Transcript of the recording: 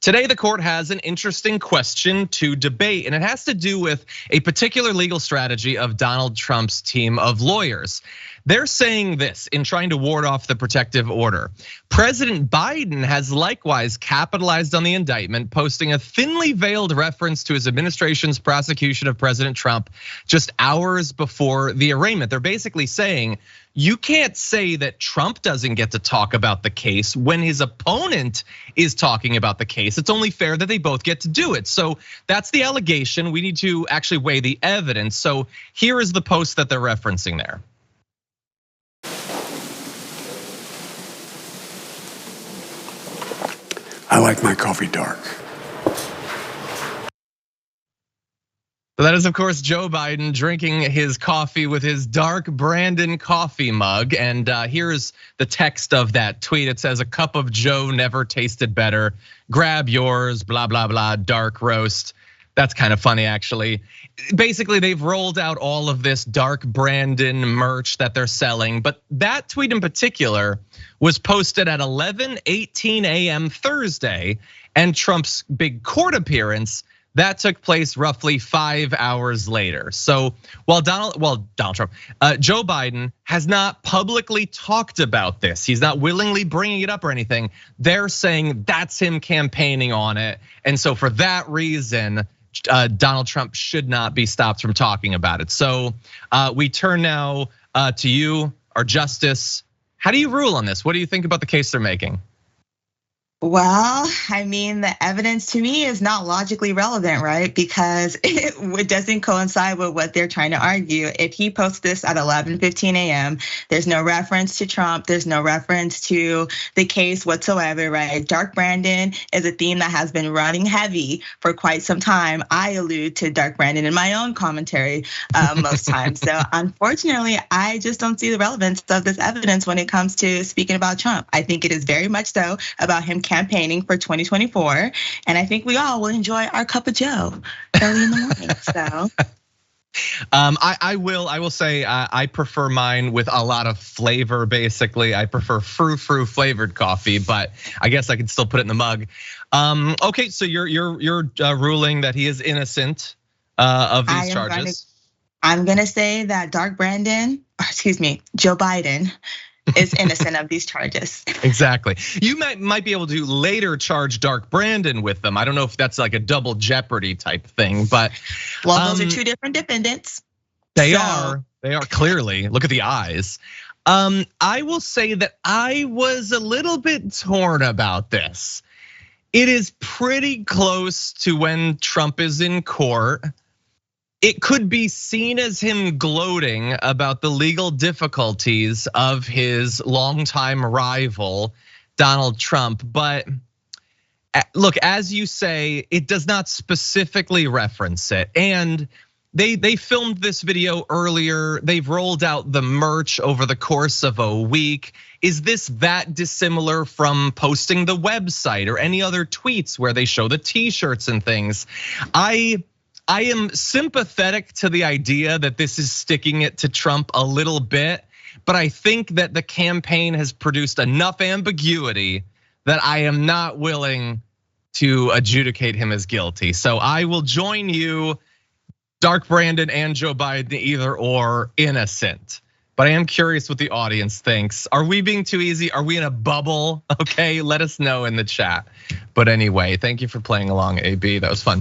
Today, the court has an interesting question to debate, and it has to do with a particular legal strategy of Donald Trump's team of lawyers. They're saying this in trying to ward off the protective order. President Biden has likewise capitalized on the indictment, posting a thinly veiled reference to his administration's prosecution of President Trump just hours before the arraignment. They're basically saying, you can't say that Trump doesn't get to talk about the case when his opponent is talking about the case. It's only fair that they both get to do it. So that's the allegation. We need to actually weigh the evidence. So here is the post that they're referencing there. I like my coffee dark. So that is, of course, Joe Biden drinking his coffee with his dark Brandon coffee mug. And here's the text of that tweet. It says, "A cup of Joe never tasted better. Grab yours, blah, blah, blah, dark roast." That's kind of funny, actually. Basically, they've rolled out all of this dark Brandon merch that they're selling. But that tweet in particular was posted at 11:18 a.m. Thursday. And Trump's big court appearance, that took place roughly 5 hours later. So while Joe Biden has not publicly talked about this, he's not willingly bringing it up or anything, they're saying that's him campaigning on it. And so for that reason, Donald Trump should not be stopped from talking about it. So we turn now to you, our justice. How do you rule on this? What do you think about the case they're making? Well, I mean, the evidence to me is not logically relevant, right? Because it doesn't coincide with what they're trying to argue. If he posts this at 11:15 a.m., there's no reference to Trump. There's no reference to the case whatsoever, right? Dark Brandon is a theme that has been running heavy for quite some time. I allude to Dark Brandon in my own commentary most times. So unfortunately, I just don't see the relevance of this evidence when it comes to speaking about Trump. I think it is very much so about him campaigning for 2024, and I think we all will enjoy our cup of Joe early in the morning. So, I will say I prefer mine with a lot of flavor. Basically, I prefer frou-frou flavored coffee, but I guess I can still put it in the mug. Okay, so you're ruling that he is innocent of these charges. I'm gonna say that Joe Biden is innocent of these charges. Exactly. You might be able to later charge Dark Brandon with them. I don't know if that's like a double jeopardy type thing, but those are two different defendants. They are clearly. Look at the eyes. I will say that I was a little bit torn about this. It is pretty close to when Trump is in court. It could be seen as him gloating about the legal difficulties of his longtime rival, Donald Trump. But look, as you say, it does not specifically reference it. And they filmed this video earlier. They've rolled out the merch over the course of a week. Is this that dissimilar from posting the website or any other tweets where they show the t-shirts and things? I am sympathetic to the idea that this is sticking it to Trump a little bit, but I think that the campaign has produced enough ambiguity that I am not willing to adjudicate him as guilty. So I will join you, Dark Brandon and Joe Biden, either or, innocent. But I am curious what the audience thinks. Are we being too easy? Are we in a bubble? Okay, let us know in the chat. But anyway, thank you for playing along, AB. That was fun.